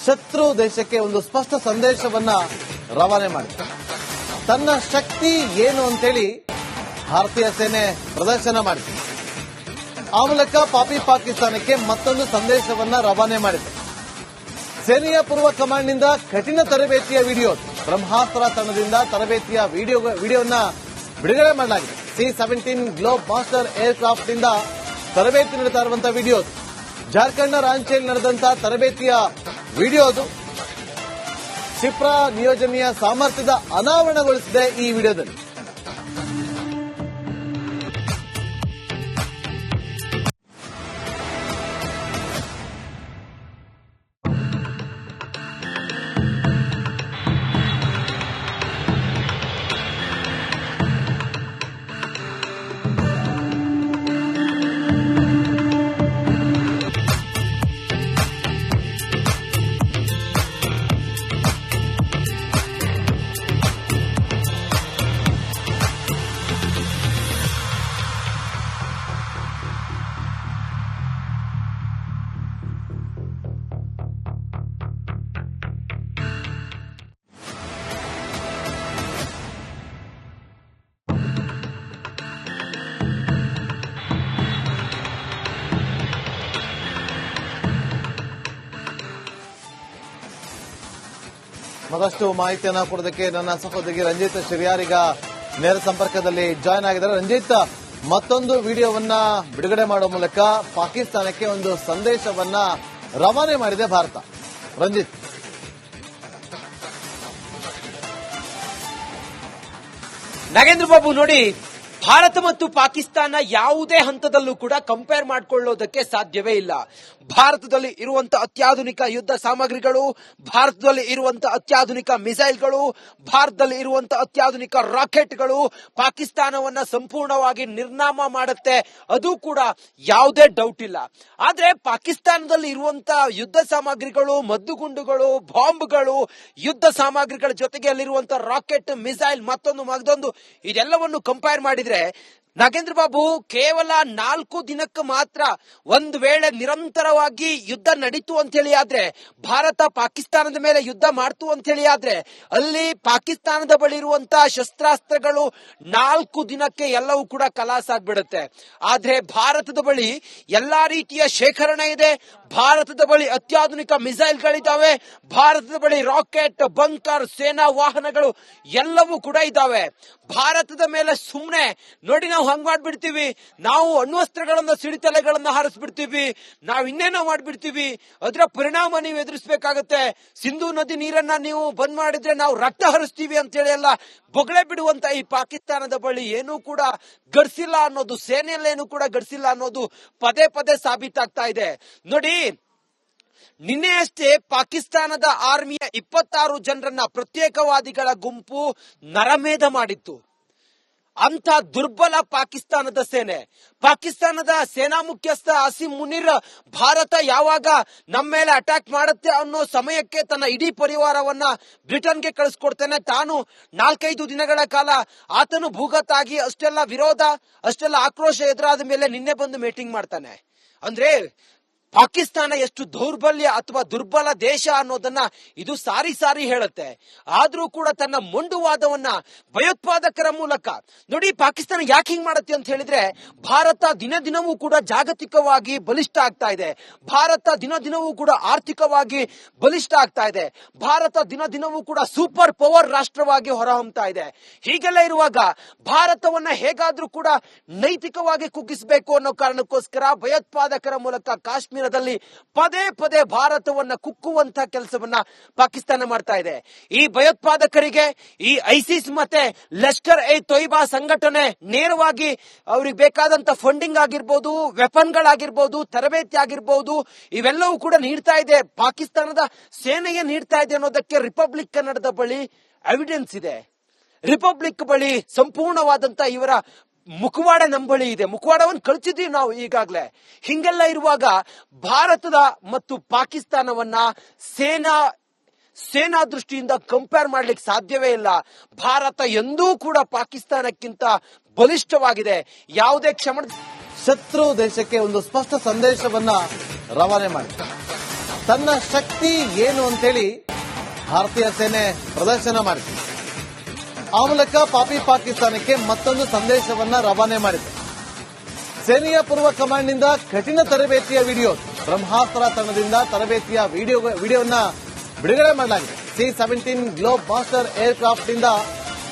ಶತ್ರು ದೇಶಕ್ಕೆ ಒಂದು ಸ್ಪಷ್ಟ ಸಂದೇಶವನ್ನ ರವಾನೆ ಮಾಡಿದೆ. ತನ್ನ ಶಕ್ತಿ ಏನು ಅಂತೇಳಿ ಭಾರತೀಯ ಸೇನೆ ಪ್ರದರ್ಶನ ಮಾಡಿದೆ. ಆ ಮೂಲಕ ಪಾಕಿಸ್ತಾನಕ್ಕೆ ಮತ್ತೊಂದು ಸಂದೇಶವನ್ನ ರವಾನೆ ಮಾಡಿದೆ. ಸೇನೆಯ ಪೂರ್ವ ಕಮಾಂಡ್ನಿಂದ ಕಠಿಣ ತರಬೇತಿಯ ವಿಡಿಯೋ, ಬ್ರಹ್ಮಾಸ್ತ್ರ ತಂಡದಿಂದ ತರಬೇತಿಯ ವಿಡಿಯೋನ ಬಿಡುಗಡೆ ಮಾಡಲಾಗಿದೆ. C-17 globe master air craft ನಿಂದ ತರಬೇತಿ ನಡೆತಾ ಇರುವಂತಹ ವಿಡಿಯೋ, ಜಾರ್ಖಂಡ್ನ ರಾಂಚಿಯಲ್ಲಿ ನಡೆದಂತಹ ತರಬೇತಿಯ ವಿಡಿಯೋದು. ಕ್ಷಿಪ್ರ ನಿಯೋಜನೆಯ ಸಾಮರ್ಥ್ಯದ ಅನಾವರಣಗೊಳಿಸಿದೆ ಈ ವಿಡಿಯೋದಲ್ಲಿ. ಮತ್ತಷ್ಟು ಮಾಹಿತಿಯನ್ನ ಕೊಡೋದಕ್ಕೆ ನನ್ನ ಸಹೋದರಿ ರಂಜಿತ್ ಶಿರಿಯಾರ್ ಈಗ ನೇರ ಸಂಪರ್ಕದಲ್ಲಿ ಜಾಯ್ನ್ ಆಗಿದ್ದಾರೆ. ರಂಜಿತ್, ಮತ್ತೊಂದು ವಿಡಿಯೋವನ್ನ ಬಿಡುಗಡೆ ಮಾಡುವ ಮೂಲಕ ಪಾಕಿಸ್ತಾನಕ್ಕೆ ಒಂದು ಸಂದೇಶವನ್ನ ರವಾನೆ ಮಾಡಿದೆ ಭಾರತ. ರಂಜಿತ್, ನಾಗೇಂದ್ರ ಬಾಬು, ನೋಡಿ, ಭಾರತ ಮತ್ತು ಪಾಕಿಸ್ತಾನ ಯಾವುದೇ ಹಂತದಲ್ಲೂ ಕೂಡ ಕಂಪೇರ್ ಮಾಡಿಕೊಳ್ಳೋದಕ್ಕೆ ಸಾಧ್ಯವೇ ಇಲ್ಲ. ಭಾರತದಲ್ಲಿ ಇರುವಂತಹ ಅತ್ಯಾಧುನಿಕ ಯುದ್ಧ ಸಾಮಗ್ರಿಗಳು, ಭಾರತದಲ್ಲಿ ಇರುವಂತಹ ಅತ್ಯಾಧುನಿಕ ಮಿಸೈಲ್ಗಳು, ಭಾರತದಲ್ಲಿ ಇರುವಂತಹ ಅತ್ಯಾಧುನಿಕ ರಾಕೆಟ್ಗಳು ಪಾಕಿಸ್ತಾನವನ್ನ ಸಂಪೂರ್ಣವಾಗಿ ನಿರ್ನಾಮ ಮಾಡುತ್ತೆ, ಅದು ಕೂಡ ಯಾವುದೇ ಡೌಟ್ ಇಲ್ಲ. ಆದ್ರೆ ಪಾಕಿಸ್ತಾನದಲ್ಲಿ ಇರುವಂತಹ ಯುದ್ಧ ಸಾಮಗ್ರಿಗಳು, ಮದ್ದುಗುಂಡುಗಳು, ಬಾಂಬ್ಗಳು, ಯುದ್ಧ ಸಾಮಗ್ರಿಗಳ ಜೊತೆಗೆ ಅಲ್ಲಿರುವಂತಹ ರಾಕೆಟ್, ಮಿಸೈಲ್, ಮತ್ತೊಂದು ಇದೆಲ್ಲವನ್ನು ಕಂಪೇರ್ ಮಾಡಿದ್ರೆ ನಾಗೇಂದ್ರ ಬಾಬು, ಕೇವಲ 4 ದಿನಕ್ಕೆ ಮಾತ್ರ ಒಂದು ವೇಳೆ ನಿರಂತರವಾಗಿ ಯುದ್ಧ ನಡೀತು ಅಂತ ಹೇಳಿ ಆದ್ರೆ, ಭಾರತ ಪಾಕಿಸ್ತಾನದ ಮೇಲೆ ಯುದ್ಧ ಮಾಡ್ತು ಅಂತ ಹೇಳಿ ಆದ್ರೆ, ಅಲ್ಲಿ ಪಾಕಿಸ್ತಾನದ ಬಳಿ ಇರುವಂತಹ ಶಸ್ತ್ರಾಸ್ತ್ರಗಳು 4 ದಿನಕ್ಕೆ ಎಲ್ಲವೂ ಕೂಡ ಕಲಾಸ ಆಗ್ಬಿಡುತ್ತೆ. ಆದ್ರೆ ಭಾರತದ ಬಳಿ ಎಲ್ಲಾ ರೀತಿಯ ಶೇಖರಣೆ ಇದೆ, ಭಾರತದ ಬಳಿ ಅತ್ಯಾಧುನಿಕ ಮಿಸೈಲ್ಗಳಿದ್ದಾವೆ, ಭಾರತದ ಬಳಿ ರಾಕೆಟ್, ಬಂಕರ್, ಸೇನಾ ವಾಹನಗಳು ಎಲ್ಲವೂ ಕೂಡ ಇದ್ದಾವೆ. ಭಾರತದ ಮೇಲೆ ಸುಮ್ನೆ ನೋಡಿ ನಾವು ಹಂಗ್ ಮಾಡ್ಬಿಡ್ತೀವಿ, ನಾವು ಅಣ್ವಸ್ತ್ರಗಳನ್ನ, ಸಿಡಿತಲೆಗಳನ್ನ ಹಾರಿಸ್ಬಿಡ್ತೀವಿ, ನಾವು ಇನ್ನೇನೋ ಮಾಡ್ಬಿಡ್ತೀವಿ, ಅದರ ಪರಿಣಾಮ ನೀವು ಎದುರಿಸಬೇಕಾಗತ್ತೆ, ಸಿಂಧೂ ನದಿ ನೀರನ್ನ ನೀವು ಬಂದ್ ಮಾಡಿದ್ರೆ ನಾವು ರಕ್ತ ಹರಿಸ್ತೀವಿ ಅಂತ ಹೇಳಿ ಎಲ್ಲ ಬೊಗಳೆ ಬಿಡುವಂತ ಈ ಪಾಕಿಸ್ತಾನದ ಬಳಿ ಏನೂ ಕೂಡ ಗಡ್ಸಿಲ್ಲ ಅನ್ನೋದು, ಸೇನೆಯಲ್ಲೇನು ಕೂಡ ಗಡ್ಸಿಲ್ಲ ಅನ್ನೋದು ಪದೇ ಪದೇ ಸಾಬೀತಾಗ್ತಾ ಇದೆ. ನೋಡಿ, ನಿನ್ನೆ ಅಷ್ಟೇ ಪಾಕಿಸ್ತಾನದ ಆರ್ಮಿಯ 26 ಜನರನ್ನ ಪ್ರತ್ಯೇಕವಾದಿಗಳ ಗುಂಪು ನರಮೇಧ ಮಾಡಿತ್ತು. ಅಂತ ದುರ್ಬಲ ಪಾಕಿಸ್ತಾನದ ಸೇನೆ, ಪಾಕಿಸ್ತಾನದ ಸೇನಾ ಮುಖ್ಯಸ್ಥ ಅಸೀಂ ಮುನೀರ್, ಭಾರತ ಯಾವಾಗ ನಮ್ಮ ಮೇಲೆ ಅಟ್ಯಾಕ್ ಮಾಡುತ್ತೆ ಅನ್ನೋ ಸಮಯಕ್ಕೆ ತನ್ನ ಇಡೀ ಪರಿವಾರವನ್ನ ಬ್ರಿಟನ್ಗೆ ಕಳಿಸ್ಕೊಡ್ತಾನೆ. ತಾನು 4-5 ದಿನಗಳ ಕಾಲ ಆತನು ಭೂಗತಾಗಿ ಅಷ್ಟೆಲ್ಲ ವಿರೋಧ, ಅಷ್ಟೆಲ್ಲ ಆಕ್ರೋಶ ಎದುರಾದ ಮೇಲೆ ನಿನ್ನೆ ಬಂದು ಮೀಟಿಂಗ್ ಮಾಡ್ತಾನೆ. ಅಂದ್ರೆ ಪಾಕಿಸ್ತಾನ ಎಷ್ಟು ದೌರ್ಬಲ್ಯ ಅಥವಾ ದುರ್ಬಲ ದೇಶ ಅನ್ನೋದನ್ನ ಇದು ಸಾರಿ ಸಾರಿ ಹೇಳುತ್ತೆ. ಆದ್ರೂ ಕೂಡ ತನ್ನ ಮೊಂಡುವಾದವನ್ನ ಭಯೋತ್ಪಾದಕರ ಮೂಲಕ, ನೋಡಿ ಪಾಕಿಸ್ತಾನ ಯಾಕೆ ಹಿಂಗ್ ಮಾಡುತ್ತೆ ಅಂತ ಹೇಳಿದ್ರೆ, ಭಾರತ ದಿನ ದಿನವೂ ಕೂಡ ಜಾಗತಿಕವಾಗಿ ಬಲಿಷ್ಠ ಆಗ್ತಾ ಇದೆ, ಭಾರತ ದಿನ ದಿನವೂ ಕೂಡ ಆರ್ಥಿಕವಾಗಿ ಬಲಿಷ್ಠ ಆಗ್ತಾ ಇದೆ, ಭಾರತ ದಿನ ದಿನವೂ ಕೂಡ ಸೂಪರ್ ಪವರ್ ರಾಷ್ಟ್ರವಾಗಿ ಹೊರಹೊಮ್ಮತಾ ಇದೆ. ಹೀಗೆಲ್ಲ ಇರುವಾಗ ಭಾರತವನ್ನ ಹೇಗಾದ್ರೂ ಕೂಡ ನೈತಿಕವಾಗಿ ಕುಗ್ಗಿಸಬೇಕು ಅನ್ನೋ ಕಾರಣಕ್ಕೋಸ್ಕರ ಭಯೋತ್ಪಾದಕರ ಮೂಲಕ ಕಾಶ್ಮೀರದಲ್ಲಿ ಪದೇ ಪದೇ ಭಾರತವನ್ನ ಕುಕ್ಕುವಂತ ಕೆಲಸವನ್ನ ಪಾಕಿಸ್ತಾನ ಮಾಡ್ತಾ ಇದೆ. ಈ ಭಯೋತ್ಪಾದಕರಿಗೆ ಈ ಐಸಿಸ್ ಮತ್ತೆ ಲಷ್ಕರ್ ಎ ತೊಯ್ಬಾ ಸಂಘಟನೆ ನೇರವಾಗಿ ಅವ್ರಿಗೆ ಬೇಕಾದಂತ ಫಂಡಿಂಗ್ ಆಗಿರ್ಬೋದು, ವೆಪನ್ಗಳಾಗಿರ್ಬೋದು, ತರಬೇತಿ ಆಗಿರ್ಬೋದು, ಇವೆಲ್ಲವೂ ಕೂಡ ನೀಡ್ತಾ ಇದೆ, ಪಾಕಿಸ್ತಾನದ ಸೇನೆಗೆ ನೀಡ್ತಾ ಇದೆ ಅನ್ನೋದಕ್ಕೆ ರಿಪಬ್ಲಿಕ್ ಕನ್ನಡದ ಬಳಿ ಎವಿಡೆನ್ಸ್ ಇದೆ. ರಿಪಬ್ಲಿಕ್ ಬಳಿ ಸಂಪೂರ್ಣವಾದಂತ ಇವರ ಮುಖವಾಡ ನಮ್ಮ ಬಳಿ ಇದೆ, ಮುಖವಾಡವನ್ನು ಕಳಿಸಿದೀವಿ ನಾವು ಈಗಾಗಲೇ. ಹಿಂಗೆಲ್ಲ ಇರುವಾಗ ಭಾರತದ ಮತ್ತು ಪಾಕಿಸ್ತಾನವನ್ನ ಸೇನಾ ದೃಷ್ಟಿಯಿಂದ ಕಂಪೇರ್ ಮಾಡ್ಲಿಕ್ಕೆ ಸಾಧ್ಯವೇ ಇಲ್ಲ. ಭಾರತ ಎಂದೂ ಕೂಡ ಪಾಕಿಸ್ತಾನಕ್ಕಿಂತ ಬಲಿಷ್ಠವಾಗಿದೆ. ಯಾವುದೇ ಶತ್ರು ದೇಶಕ್ಕೆ ಒಂದು ಸ್ಪಷ್ಟ ಸಂದೇಶವನ್ನ ರವಾನೆ ಮಾಡಿದೆ. ತನ್ನ ಶಕ್ತಿ ಏನು ಅಂತೇಳಿ ಭಾರತೀಯ ಸೇನೆ ಪ್ರದರ್ಶನ ಮಾಡಿದೆ. ಆ ಮೂಲಕ ಪಾಕಿಸ್ತಾನಕ್ಕೆ ಮತ್ತೊಂದು ಸಂದೇಶವನ್ನ ರವಾನೆ ಮಾಡಿದೆ. ಸೇನೆಯ ಪೂರ್ವ ಕಮಾಂಡ್ನಿಂದ ಕಠಿಣ ತರಬೇತಿಯ ವಿಡಿಯೋ, ಬ್ರಹ್ಮಾಸ್ತ್ರ ತಂಡದಿಂದ ತರಬೇತಿಯ ವಿಡಿಯೋವನ್ನ ಬಿಡುಗಡೆ ಮಾಡಲಾಗಿದೆ. C-17 globe master air craft ನಿಂದ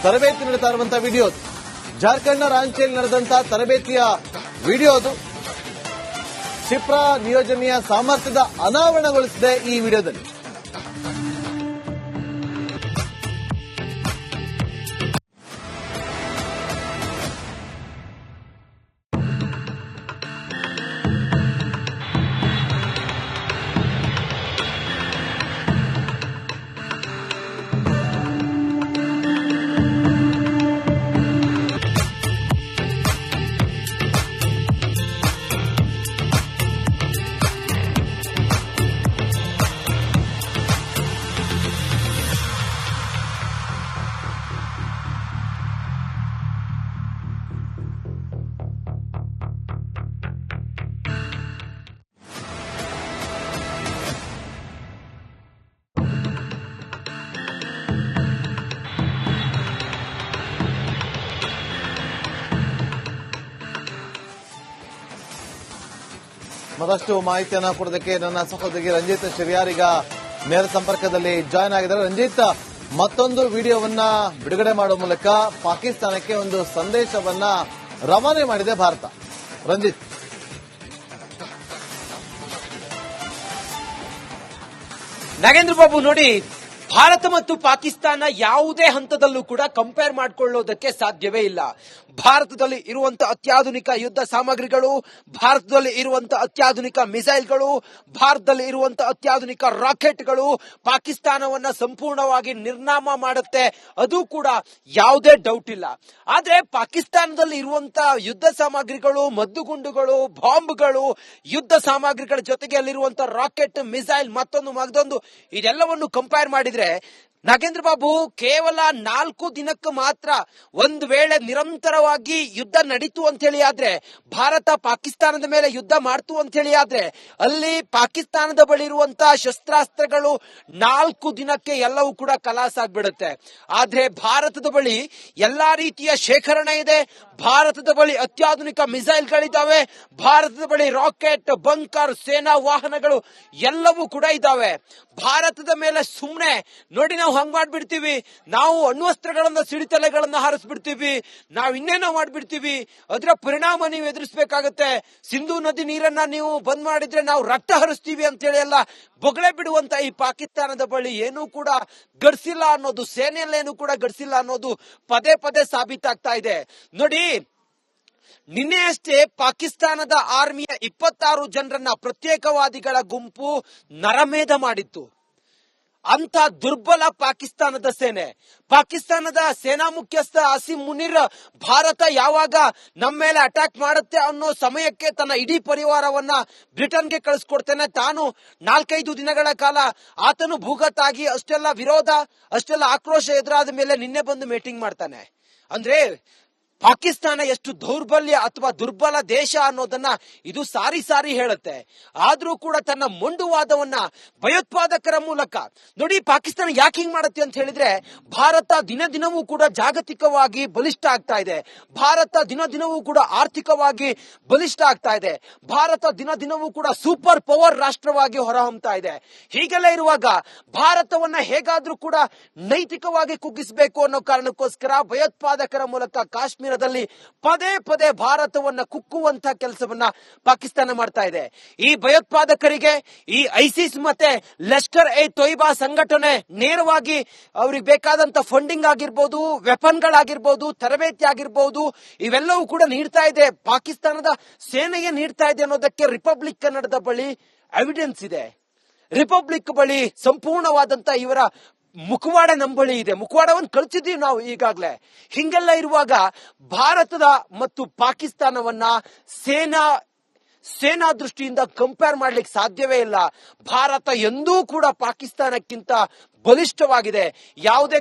ತರಬೇತಿ ನಡೆತಾ ಇರುವಂತಹ ವಿಡಿಯೋ, ಜಾರ್ಖಂಡ್ನ ರಾಂಚಿಯಲ್ಲಿ ನಡೆದಂತಹ ತರಬೇತಿಯ ವಿಡಿಯೋದು. ಕ್ಷಿಪ್ರ ನಿಯೋಜನೆಯ ಸಾಮರ್ಥ್ಯದ ಅನಾವರಣಗೊಳಿಸಿದೆ ಈ ವಿಡಿಯೋದಲ್ಲಿ. ಮತ್ತಷ್ಟು ಮಾಹಿತಿಯನ್ನ ಕೊಡೋದಕ್ಕೆ ನನ್ನ ಸಹೋದರಿ ರಂಜಿತ್ ಶಿರ್ಯಾರ್ ಈಗ ನೇರ ಸಂಪರ್ಕದಲ್ಲಿ ಜಾಯ್ನ್ ಆಗಿದ್ದಾರೆ. ರಂಜಿತ್, ಮತ್ತೊಂದು ವಿಡಿಯೋವನ್ನ ಬಿಡುಗಡೆ ಮಾಡುವ ಮೂಲಕ ಪಾಕಿಸ್ತಾನಕ್ಕೆ ಒಂದು ಸಂದೇಶವನ್ನ ರವಾನೆ ಮಾಡಿದೆ ಭಾರತ. ರಂಜಿತ್, ನಾಗೇಂದ್ರ ಬಾಬು ನೋಡಿ, ಭಾರತ ಮತ್ತು ಪಾಕಿಸ್ತಾನ ಯಾವುದೇ ಹಂತದಲ್ಲೂ ಕೂಡ ಕಂಪೇರ್ ಮಾಡಿಕೊಳ್ಳೋದಕ್ಕೆ ಸಾಧ್ಯವೇ ಇಲ್ಲ. ಭಾರತದಲ್ಲಿ ಇರುವಂತಹ ಅತ್ಯಾಧುನಿಕ ಯುದ್ಧ ಸಾಮಗ್ರಿಗಳು, ಭಾರತದಲ್ಲಿ ಇರುವಂತಹ ಅತ್ಯಾಧುನಿಕ ಮಿಸೈಲ್ಗಳು, ಭಾರತದಲ್ಲಿ ಇರುವಂತಹ ಅತ್ಯಾಧುನಿಕ ರಾಕೆಟ್ಗಳು ಪಾಕಿಸ್ತಾನವನ್ನ ಸಂಪೂರ್ಣವಾಗಿ ನಿರ್ನಾಮ ಮಾಡುತ್ತೆ, ಅದು ಕೂಡ ಯಾವುದೇ ಡೌಟ್ ಇಲ್ಲ. ಆದ್ರೆ ಪಾಕಿಸ್ತಾನದಲ್ಲಿ ಇರುವಂತಹ ಯುದ್ಧ ಸಾಮಗ್ರಿಗಳು, ಮದ್ದುಗುಂಡುಗಳು, ಬಾಂಬ್ಗಳು, ಯುದ್ಧ ಸಾಮಗ್ರಿಗಳ ಜೊತೆಗೆ ಅಲ್ಲಿರುವಂತಹ ರಾಕೆಟ್, ಮಿಸೈಲ್, ಮತ್ತೊಂದು ಇದೆಲ್ಲವನ್ನು ಕಂಪೇರ್ ಮಾಡಿದ್ರೆ ನಾಗೇಂದ್ರ ಬಾಬು, ಕೇವಲ 4 ದಿನಕ್ಕೆ ಮಾತ್ರ ಒಂದು ವೇಳೆ ನಿರಂತರವಾಗಿ ಯುದ್ಧ ನಡೀತು ಅಂತ ಹೇಳಿ ಆದ್ರೆ, ಭಾರತ ಪಾಕಿಸ್ತಾನದ ಮೇಲೆ ಯುದ್ಧ ಮಾಡ್ತು ಅಂತ ಹೇಳಿ ಆದ್ರೆ, ಅಲ್ಲಿ ಪಾಕಿಸ್ತಾನದ ಬಳಿ ಇರುವಂತಹ ಶಸ್ತ್ರಾಸ್ತ್ರಗಳು 4 ದಿನಕ್ಕೆ ಎಲ್ಲವೂ ಕೂಡ ಕಲಾಸ ಆಗ್ಬಿಡುತ್ತೆ. ಆದ್ರೆ ಭಾರತದ ಬಳಿ ಎಲ್ಲಾ ರೀತಿಯ ಶೇಖರಣೆ ಇದೆ, ಭಾರತದ ಬಳಿ ಅತ್ಯಾಧುನಿಕ ಮಿಸೈಲ್ಗಳಿದ್ದಾವೆ, ಭಾರತದ ಬಳಿ ರಾಕೆಟ್, ಬಂಕರ್, ಸೇನಾ ವಾಹನಗಳು ಎಲ್ಲವೂ ಕೂಡ ಇದ್ದಾವೆ. ಭಾರತದ ಮೇಲೆ ಸುಮ್ನೆ ನೋಡಿ ನಾವು ಹಂಗ್ ಮಾಡ್ಬಿಡ್ತೀವಿ, ನಾವು ಅಣ್ವಸ್ತ್ರಗಳನ್ನ, ಸಿಡಿತಲೆಗಳನ್ನ ಹಾರಿಸ್ಬಿಡ್ತೀವಿ, ನಾವು ಇನ್ನೇನೋ ಮಾಡ್ಬಿಡ್ತೀವಿ, ಅದರ ಪರಿಣಾಮ ನೀವು ಎದುರಿಸಬೇಕಾಗತ್ತೆ, ಸಿಂಧೂ ನದಿ ನೀರನ್ನ ನೀವು ಬಂದ್ ಮಾಡಿದ್ರೆ ನಾವು ರಕ್ತ ಹರಿಸ್ತೀವಿ ಅಂತ ಹೇಳಿ ಎಲ್ಲ ಬೊಗಳೆ ಬಿಡುವಂತ ಈ ಪಾಕಿಸ್ತಾನದ ಬಳಿ ಏನೂ ಕೂಡ ಗಡ್ಸಿಲ್ಲ ಅನ್ನೋದು, ಸೇನೆಯಲ್ಲೇನು ಕೂಡ ಗಡ್ಸಿಲ್ಲ ಅನ್ನೋದು ಪದೇ ಪದೇ ಸಾಬೀತಾಗ್ತಾ ಇದೆ. ನೋಡಿ, ನಿನ್ನೆ ಅಷ್ಟೇ ಪಾಕಿಸ್ತಾನದ ಆರ್ಮಿಯ 26 ಜನರನ್ನ ಪ್ರತ್ಯೇಕವಾದಿಗಳ ಗುಂಪು ನರಮೇಧ ಮಾಡಿತ್ತು. ಅಂತ ದುರ್ಬಲ ಪಾಕಿಸ್ತಾನದ ಸೇನೆ, ಪಾಕಿಸ್ತಾನದ ಸೇನಾ ಮುಖ್ಯಸ್ಥ ಆಸಿಮ್ ಮುನೀರ್, ಭಾರತ ಯಾವಾಗ ನಮ್ಮ ಮೇಲೆ ಅಟ್ಯಾಕ್ ಮಾಡುತ್ತೆ ಅನ್ನೋ ಸಮಯಕ್ಕೆ ತನ್ನ ಇಡೀ ಪರಿವಾರವನ್ನ ಬ್ರಿಟನ್ಗೆ ಕಳಿಸ್ಕೊಡ್ತೇನೆ, ತಾನು 4-5 ದಿನಗಳ ಕಾಲ ಆತನು ಭೂಗತಾಗಿ ಅಷ್ಟೆಲ್ಲ ವಿರೋಧ, ಅಷ್ಟೆಲ್ಲ ಆಕ್ರೋಶ ಎದುರಾದ ಮೇಲೆ ನಿನ್ನೆ ಬಂದು ಮೀಟಿಂಗ್ ಮಾಡ್ತಾನೆ. ಅಂದ್ರೆ ಪಾಕಿಸ್ತಾನ ಎಷ್ಟು ದೌರ್ಬಲ್ಯ ಅಥವಾ ದುರ್ಬಲ ದೇಶ ಅನ್ನೋದನ್ನ ಇದು ಸಾರಿ ಸಾರಿ ಹೇಳುತ್ತೆ. ಆದ್ರೂ ಕೂಡ ತನ್ನ ಮೊಂಡುವಾದವನ್ನ ಭಯೋತ್ಪಾದಕರ ಮೂಲಕ ನೋಡಿ, ಪಾಕಿಸ್ತಾನ ಯಾಕೆ ಹಿಂಗ್ ಮಾಡುತ್ತೆ ಅಂತ ಹೇಳಿದ್ರೆ, ಭಾರತ ದಿನ ದಿನವೂ ಕೂಡ ಜಾಗತಿಕವಾಗಿ ಬಲಿಷ್ಠ ಆಗ್ತಾ ಇದೆ, ಭಾರತ ದಿನ ದಿನವೂ ಕೂಡ ಆರ್ಥಿಕವಾಗಿ ಬಲಿಷ್ಠ ಆಗ್ತಾ ಇದೆ, ಭಾರತ ದಿನ ದಿನವೂ ಕೂಡ ಸೂಪರ್ ಪವರ್ ರಾಷ್ಟ್ರವಾಗಿ ಹೊರಹೊಮ್ತಾ ಇದೆ. ಹೀಗೆಲ್ಲ ಇರುವಾಗ ಭಾರತವನ್ನ ಹೇಗಾದ್ರೂ ಕೂಡ ನೈತಿಕವಾಗಿ ಕುಗ್ಗಿಸಬೇಕು ಅನ್ನೋ ಕಾರಣಕ್ಕೋಸ್ಕರ ಭಯೋತ್ಪಾದಕರ ಮೂಲಕ ಕಾಶ್ಮೀರದಲ್ಲಿ ಪದೇ ಪದೇ ಭಾರತವನ್ನ ಕುಕ್ಕುವಂತ ಕೆಲಸವನ್ನ ಪಾಕಿಸ್ತಾನ ಮಾಡ್ತಾ ಇದೆ. ಈ ಭಯೋತ್ಪಾದಕರಿಗೆ ಈ ಐಸಿಸ್ ಮತ್ತೆ ಲಷ್ಕರ್ ಎ ತೊಯ್ಬಾ ಸಂಘಟನೆ ನೇರವಾಗಿ ಅವ್ರಿಗೆ ಬೇಕಾದಂತ ಫಂಡಿಂಗ್ ಆಗಿರ್ಬೋದು, ವೆಪನ್ಗಳಾಗಿರ್ಬೋದು, ತರಬೇತಿ ಆಗಿರ್ಬೋದು, ಇವೆಲ್ಲವೂ ಕೂಡ ನೀಡ್ತಾ ಇದೆ, ಪಾಕಿಸ್ತಾನದ ಸೇನೆಗೆ ನೀಡ್ತಾ ಇದೆ ಅನ್ನೋದಕ್ಕೆ ರಿಪಬ್ಲಿಕ್ ಕನ್ನಡದ ಬಳಿ ಎವಿಡೆನ್ಸ್ ಇದೆ. ರಿಪಬ್ಲಿಕ್ ಬಳಿ ಸಂಪೂರ್ಣವಾದಂತ ಇವರ ಮುಖವಾಡ ನಮ್ಮ ಬಳಿ ಇದೆ, ಮುಖವಾಡವನ್ನು ಕಳಿಸಿದ್ದೀವಿ ನಾವು ಈಗಾಗಲೇ. ಹಿಂಗೆಲ್ಲ ಇರುವಾಗ ಭಾರತದ ಮತ್ತು ಪಾಕಿಸ್ತಾನವನ್ನ ಸೇನಾ ದೃಷ್ಟಿಯಿಂದ ಕಂಪೇರ್ ಮಾಡ್ಲಿಕ್ಕೆ ಸಾಧ್ಯವೇ ಇಲ್ಲ. ಭಾರತ ಎಂದೂ ಕೂಡ ಪಾಕಿಸ್ತಾನಕ್ಕಿಂತ ಬಲಿಷ್ಠವಾಗಿದೆ. ಯಾವುದೇ